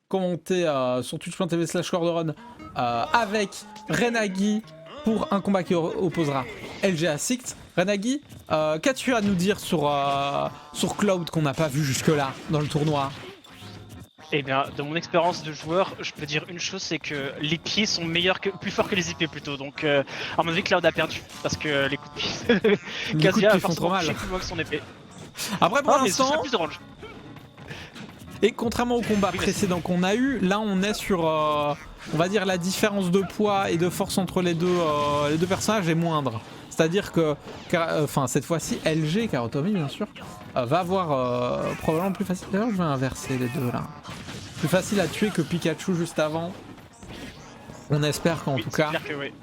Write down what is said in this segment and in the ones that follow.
commenter sur twitch.tv/Corderon avec Renagi pour un combat qui opposera LG à Six. Renagi, qu'as-tu à nous dire sur Cloud qu'on n'a pas vu jusque-là dans le tournoi? Eh bien, de mon expérience de joueur, je peux dire une chose, c'est que les pieds sont plus forts que les IP plutôt. Donc, à mon avis, Cloud a perdu parce que les coups de pied, Les coups de pied font trop mal. Plus loin que son épée. Après, pour l'instant, plus de range. Et contrairement au combat précédent qu'on a eu, là on est sur, on va dire, la différence de poids et de force entre les deux personnages est moindre. C'est-à-dire que, cette fois-ci, LG, Karotomi bien sûr, va avoir probablement plus facile. D'ailleurs, je vais inverser les deux là. Plus facile à tuer que Pikachu juste avant. On espère qu'en tout cas,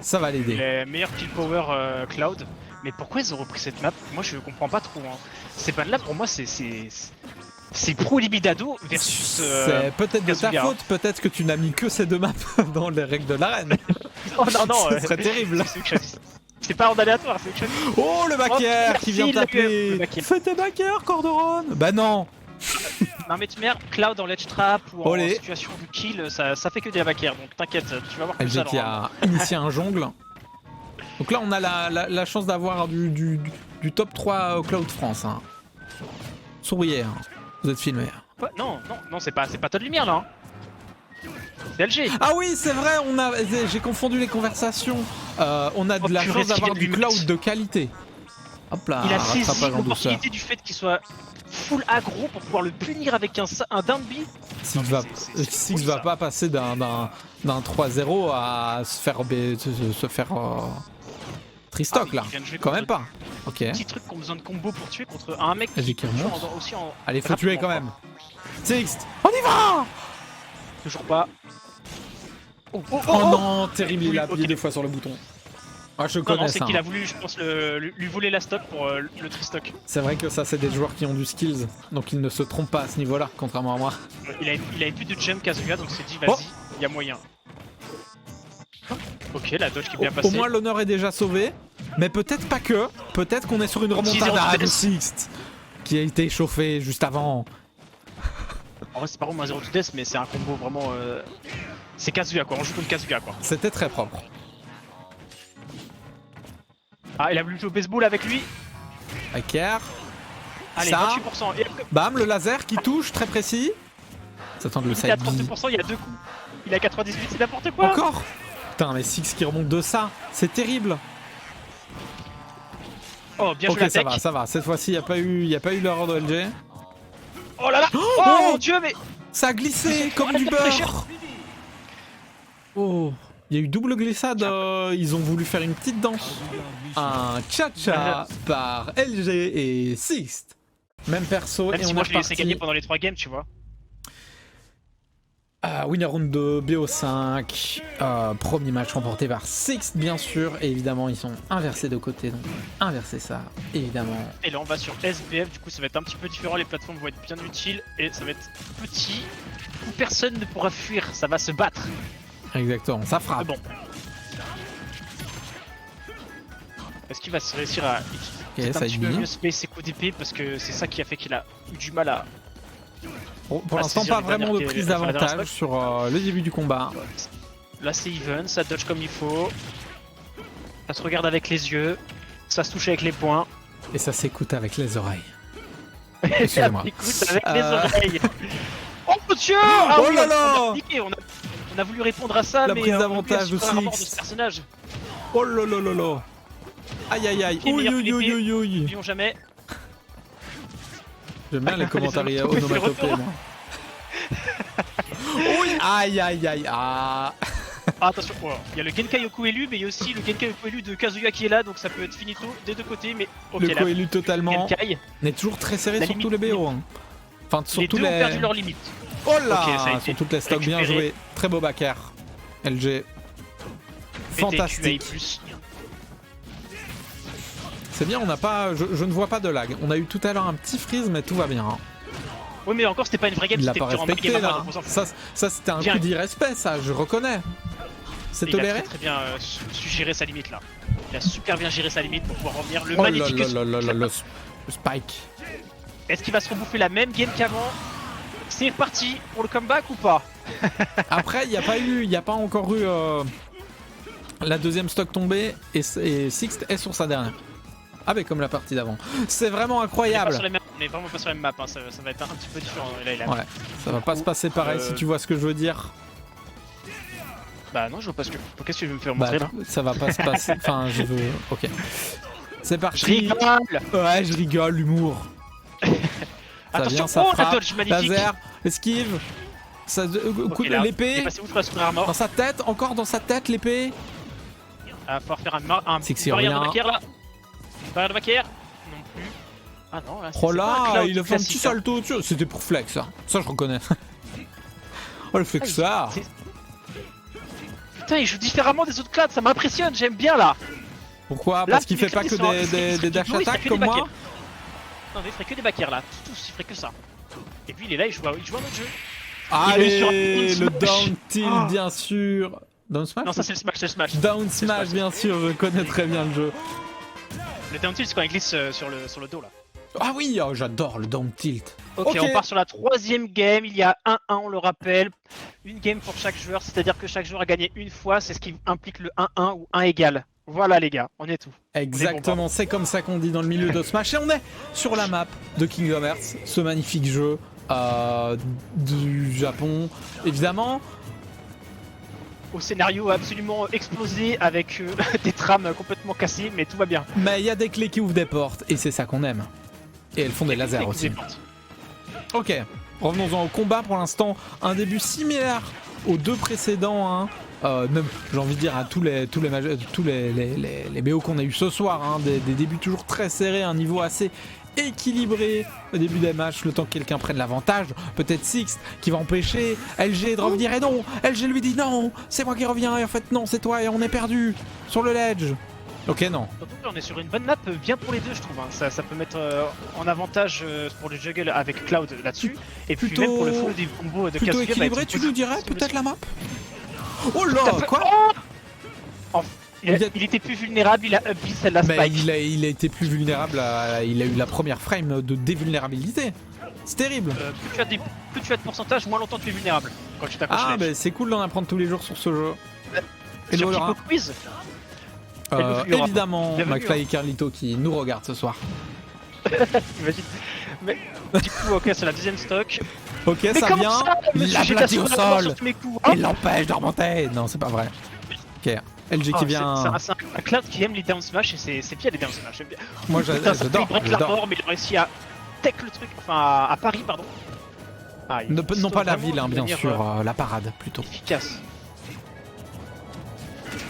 ça va l'aider. Les meilleurs kill power Cloud. Mais pourquoi ils ont repris cette map? Moi je comprends pas trop. Hein. Cette map là pour moi c'est Pro Libidado versus. C'est peut-être de ta faute, peut-être que tu n'as mis que ces deux maps dans les règles de l'arène. Oh non, ce serait terrible. C'est pas en aléatoire, c'est que je dis. Oh le backer qui vient taper. Fais tes backers, Corderon. Bah non. Non mais tu mets Cloud en ledge trap ou en situation de kill, ça fait que des backers, donc t'inquiète, tu vas voir que ça. LG qui a initié un jongle. Donc là on a la chance d'avoir du top 3 Cloud France. Hein. Souriez, hein. Vous êtes filmé. Non, c'est pas Todd Lumière là. Hein. C'est LG. Ah oui, c'est vrai, j'ai confondu les conversations. On a de la chance d'avoir du Cloud de qualité. Hop là, il a saisi l'opportunité du fait qu'il soit full aggro pour pouvoir le punir avec un down B. Six va pas passer d'un 3-0 à se faire tristock là. Quand même pas. Ok. Petit truc qu'on a besoin de combo pour tuer contre un mec qui remonte. Aussi en... Allez, faut tuer quand même. Sixth, on y va. Toujours pas. Oh non, terrible, il a appuyé 2 fois sur le bouton. Ah, je connais ça. C'est qu'il a voulu, je pense, lui voler la stock pour le tristock. C'est vrai que ça, c'est des joueurs qui ont du skills, donc ils ne se trompent pas à ce niveau-là, contrairement à moi. Il avait plus de jump Kazuya, donc il s'est dit, vas-y, il y a moyen. Ok, la dodge qui est bien passée. Au moins, l'honneur est déjà sauvé, mais peut-être pas que. Peut-être qu'on est sur une remontada de Sixth, qui a été échauffé juste avant. En vrai, c'est pas vraiment un 0 to death, mais c'est un combo vraiment. C'est Kazuya quoi, on joue contre Kazuya quoi. C'était très propre. Ah, il a voulu jouer au baseball avec lui. Hacker. Allez, ça. 28%. Et... Bam, le laser qui touche, très précis. Ça tente le side. Il est à 32%, il y a 2 coups. Il est à 98, c'est n'importe quoi. Encore. Putain, mais Six qui remonte de ça, c'est terrible. Oh, bien joué. Ok, ça va. Cette fois-ci, il n'y a pas eu l'erreur de LG. Oh là là. Oh mon dieu, mais. Ça a glissé comme du beurre. Oh, il y a eu double glissade, ils ont voulu faire une petite danse. Un cha-cha par LG et Sixth. Même perso, même et si on moi est je l'ai laissé reparti. gagner pendant les 3 games, tu vois. Winner round de BO5, premier match remporté par Sixth bien sûr, et évidemment ils sont inversés de côté, donc inverser ça, évidemment. Et là on va sur SBF, du coup ça va être un petit peu différent, les plateformes vont être bien utiles, et ça va être petit, où personne ne pourra fuir, ça va se battre. Exactement, ça frappe. Bon. Est-ce qu'il va réussir à un petit peu mieux space ses coups d'épée, parce que c'est ça qui a fait qu'il a eu du mal à... Pour l'instant, pas vraiment de prise d'avantage sur le début du combat. Là, c'est even, ça dodge comme il faut. Ça se regarde avec les yeux. Ça se touche avec les poings. Et ça s'écoute avec les oreilles. Excusez-moi. Écoute avec les oreilles. Oh mon dieu! Oh là là! On a voulu répondre à ça, la mais prise d'avantage de ce personnage. Oh là là là là! Aïe aïe aïe! Ouïe. N'oublions jamais. J'aime bien les commentaires onomatopées, moi. Oui. Aïe aïe aïe. Ah, attention, il y a le Genkaiyoku élu, mais il y a aussi le Genkaiyoku élu de Kazuya qui est là, donc ça peut être finito des deux côtés, mais ok. Le co-élu totalement. On est toujours très serré sur tous les BO. Hein. Enfin, sur tous les... ont perdu leur limite. Oh là, sur toutes les stocks, bien joué. Très beau backer. LG. Fantastique. C'est bien, on n'a pas, je ne vois pas de lag. On a eu tout à l'heure un petit freeze, mais tout va bien. Hein. Oui, mais encore, c'était pas une vraie game. Il l'a pas respecté là. Ça c'était un coup d'irrespect, ça, je reconnais. C'est toléré. Il a très bien su gérer sa limite là. Il a super bien géré sa limite pour pouvoir revenir. Le magnifique le spike. Est-ce qu'il va se rebouffer la même game qu'avant? C'est parti pour le comeback ou pas? Après, il n'y a pas encore eu la deuxième stock tombée et Sixt est sur sa dernière. Ah mais comme la partie d'avant. C'est vraiment incroyable. On est vraiment pas sur la même map, hein. Ça va être un petit peu différent. Là, Ouais, ça va pas se passer pareil si tu vois ce que je veux dire. Bah non, je vois pas ce que... Qu'est-ce que tu veux me faire montrer là? Ça va pas se passer, enfin je veux... Ok. C'est parti. Je rigole. Ouais, je rigole, l'humour. Attention, ça oh la frappe, dodge magnifique. laser, esquive, Okay, l'épée, dans sa tête, encore dans sa tête l'épée. Ah, faut faire un Sixty barrière de revient. Macaire là. Barrière de Macaire. Non plus. Ah non, là, Oh là, il a fait un petit classique, salto dessus. C'était pour flex, ça je reconnais. Oh le flexeur. Putain, il joue différemment des autres clans, ça m'impressionne, j'aime bien là. Pourquoi? Là, Parce qu'il fait pas que des dash attack comme moi? Non, il ferait que des backairs là, tous, il ferait que ça. Et puis il est là, il joue un autre jeu. Allez, le down tilt bien sûr. Down smash? Non, ça c'est le smash, c'est le smash. Down smash bien sûr, je connais très bien le jeu. Le down tilt c'est quand il glisse sur le dos là. Ah oui, oh, j'adore le down tilt. Ok, on part sur la troisième game, il y a 1-1 on le rappelle. Une game pour chaque joueur, c'est-à-dire que chaque joueur a gagné une fois, c'est ce qui implique le 1-1 ou 1 égal. Voilà les gars, on est tout. Exactement, c'est comme ça qu'on dit dans le milieu de Smash. Et on est sur la map de Kingdom Hearts, ce magnifique jeu du Japon. Évidemment, au scénario absolument explosé avec des trames complètement cassées, mais tout va bien. Mais il y a des clés qui ouvrent des portes et c'est ça qu'on aime. Et elles font des lasers aussi. Ok, revenons-en au combat. Pour l'instant, un début similaire aux deux précédents. Hein. Même, j'ai envie de dire à tous les BO qu'on a eu ce soir. Hein. Des débuts toujours très serrés, un niveau assez équilibré au début des matchs, le temps que quelqu'un prenne l'avantage. Peut-être Sixt qui va empêcher LG de revenir et non, LG lui dit non, c'est moi qui reviens et en fait non, c'est toi et on est perdu sur le ledge. Ok, non. Surtout on est sur une bonne map bien pour les deux je trouve, hein. Ça peut mettre en avantage pour le juggle avec Cloud là-dessus et puis même pour le full des combos de plutôt Kazuya, équilibré, tu nous dirais peut-être la map. Oh là, quoi? Il était plus vulnérable, il a up celle-là Spike. Il a été plus vulnérable, il a eu la première frame de dévulnérabilité. C'est terrible. Plus tu as de pourcentage, moins longtemps tu es vulnérable quand tu t'accroches. Ah bah c'est cool d'en apprendre tous les jours sur ce jeu. Et sur Kiko Quiz évidemment, McFly et Carlito qui nous regardent ce soir. Imagine. Mais du coup, ok, c'est la deuxième stock. Ok, mais ça vient. Il l'aplatit au sol. Il l'empêche de remonter. Non, c'est pas vrai. Ok, LG qui vient. C'est un Cloud qui aime les down smash et c'est bien les down smash. Moi j'adore. Il break la mort, mais il a réussi à tech le truc, enfin à Paris, pardon. Ah, non pas la ville, hein, bien sûr, la parade plutôt. Efficace.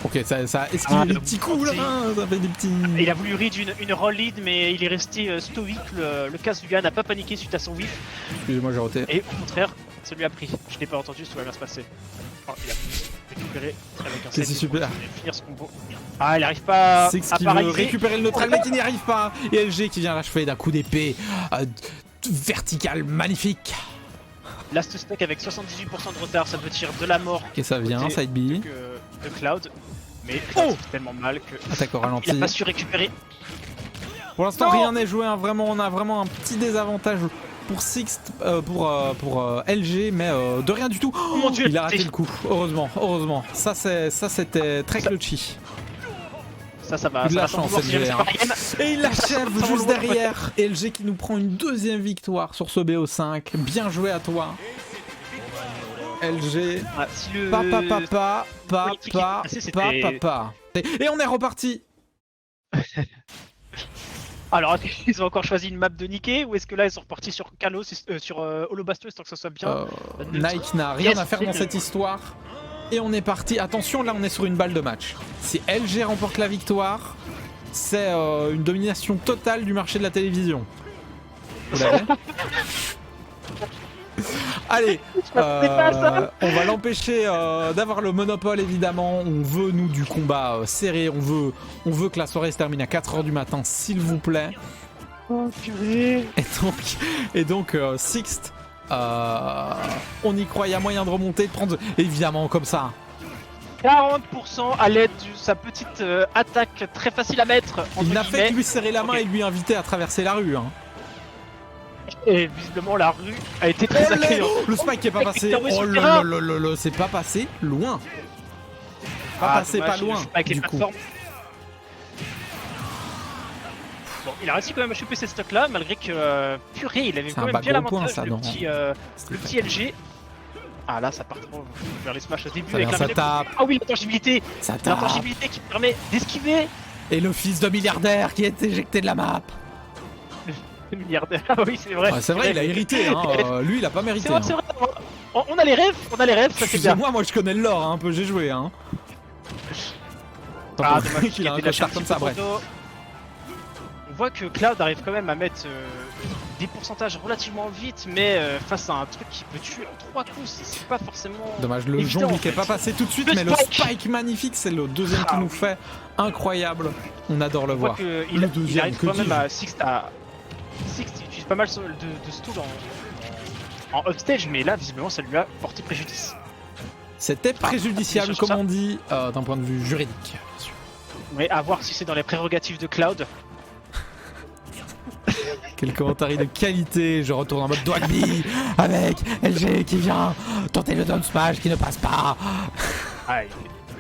Ok, ça esquive des petits coups là, ça fait des petits... Il a voulu read une roll lead, mais il est resté stoïque. Le Kazuya n'a pas paniqué suite à son whiff. Excusez-moi, j'ai roté. Et au contraire, ça lui a pris. Je l'ai pas entendu, ça va bien se passer. Oh, il a récupéré avec un c'est super. Finir ce combo. Ah, il arrive pas Six à qui veut récupérer le neutral, mais qui n'y arrive pas. Et LG qui vient l'achever d'un coup d'épée vertical magnifique. Last stack avec 78% de retard, ça peut tirer de la mort. Ok, ça vient, side B. De Cloud. Mais Cloud fait tellement mal que attaque au ralenti. Il a pas su récupérer. Pour l'instant, rien n'est joué. Hein. Vraiment, on a vraiment un petit désavantage pour Sixt, pour LG, mais de rien du tout. Oh mon Dieu, il a raté le coup. Heureusement. Ça, c'était très clutchy. Ça va. Il a de la chance, LG. Hein. Et il l'achève juste derrière. LG qui nous prend une deuxième victoire sur ce BO5. Bien joué à toi. LG, papa. Et on est reparti. Alors, ils ont encore choisi une map de Nikkei ou est-ce que là ils sont repartis sur Kalos, sur Holobastos, tant que ça soit bien Nike n'a rien à faire dans cette histoire. Et on est parti. Attention, là on est sur une balle de match. Si LG remporte la victoire, c'est une domination totale du marché de la télévision. Vous l'avez? Allez, on va l'empêcher d'avoir le monopole évidemment. On veut nous du combat serré. On veut que la soirée se termine à 4h du matin, s'il vous plaît. Oh purée. Et donc Sixt, on y croit, il y a moyen de remonter, de prendre évidemment comme ça. 40% à l'aide de sa petite attaque très facile à mettre. Il n'a fait que lui serrer la main et lui inviter à traverser la rue. Hein. Et visiblement la rue a été très accueillante. Le spike qui est pas Mec, passé. il est tombé sur Oh le là terrain. là là là, c'est pas passé loin. Pas passé, dommage, pas loin. je joue pas avec les Du coup. plateformes. Bon, il a réussi quand même à choper ces stocks là, malgré que purée, il avait C'est quand un même bien gros point, l'avantage, ça, non. le petit LG. Ah là, ça part trop vers les smash au début Ça avec vient, la ça tape. Ah oui, l'intangibilité, Ça tape. l'intangibilité qui permet d'esquiver Et le fils de milliardaire qui est éjecté de la map. le milliardaire. Ah oui, c'est vrai. Ouais, c'est vrai, il a hérité. Hein. Lui, il a pas mérité. C'est vrai, Hein. c'est vrai. On a les rêves, ça c'est bien. Excusez-moi, moi je connais le lore hein, un peu, j'ai joué. Hein. Ah, Attends, dommage qu'il a un lâché costard petit comme ça, peu bref. trop tôt. On voit que Cloud arrive quand même à mettre des pourcentages relativement vite, mais face à un truc qui peut tuer en 3 coups, c'est pas forcément. Dommage, le évident, jongle en qui est fait. pas passé tout de suite, Le mais le spike. spike magnifique, c'est le deuxième qui Ah nous oui. fait incroyable. On adore le On voit voir. qu'il Le deuxième, arrive que quand même dis-je à Six, il utilise pas mal de stall en upstage, mais là visiblement ça lui a porté préjudice. C'était préjudiciable, sur comme ça. on dit, d'un point de vue juridique. Bien sûr. Mais à voir si c'est dans les prérogatives de Cloud. Quel commentaire de qualité, je retourne en mode Dwagby avec LG qui vient tenter le down smash qui ne passe pas. Ah,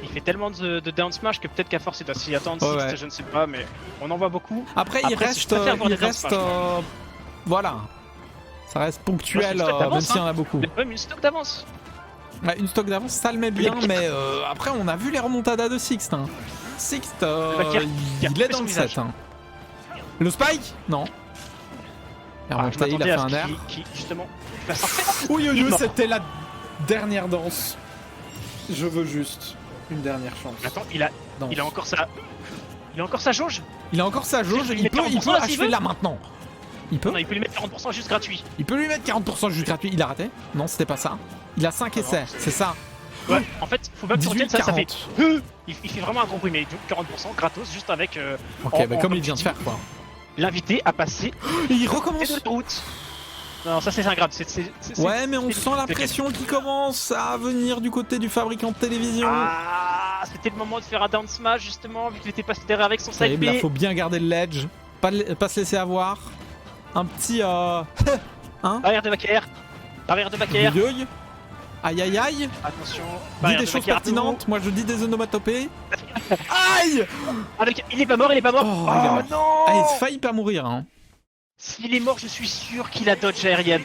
il fait tellement de down smash que peut-être qu'à force il doit s'y attendre, Ouais, Six, ouais. je ne sais pas, mais on en voit beaucoup. Après, il Après, reste, je préfère voir des down smash, voilà, ça reste ponctuel, Moi, je trouve que même t'avances, s'il y en a beaucoup. Il a quand même une stock d'avance. Ouais, une stock d'avance, ça le met bien, mais après, on a vu les remontadas de Sixt. Hein. Sixt, qui a il est coupé dans son le visage. set. Hein. Le spike? Non. Il a Ah, je remonté, il a m'attendais fait à un ce air. qui justement va sortir. Oui, Il est mort. c'était la dernière danse. Je veux juste une dernière chance. Attends, Danse. il a encore sa. Il a encore sa jauge. Il a encore sa jauge, Il il met peut 40% là, s'il achever veut. là maintenant. Il peut Non, il peut lui mettre 40% juste gratuit. Il peut lui mettre 40% juste gratuit. Il a raté? Non, c'était pas ça. Il a 5 Ah essais, non, c'est ça. Ouais, en fait, faut pas que tu 18, retiennes ça, ça fait. 40. Il fait vraiment un gros bruit, mais 40% gratos juste avec. Ok, bah comme il vient de faire quoi. L'invité à passer Et il c'est recommence. de la route. Non, ça c'est ingrate. Ouais, mais on c'est- sent la c'est- pression qui commence à venir du côté du fabricant de télévision. Ah, c'était le moment de faire un down smash justement, vu qu'il était passé derrière avec son side Terrible, B. là, faut bien garder le ledge. Pas se laisser avoir. Un petit hein. Barrière de Baker. Barrière de Baker. Yoyoy. Aïe aïe aïe. Attention. Dis Barrière des de choses Baker à pertinentes. Moi je dis des onomatopées. Aïe. nouveau. Il est pas mort, il est pas mort. Oh, il est mort. non. Ah, il a failli pas mourir. Hein. S'il est mort, je suis sûr qu'il a dodge aérienne.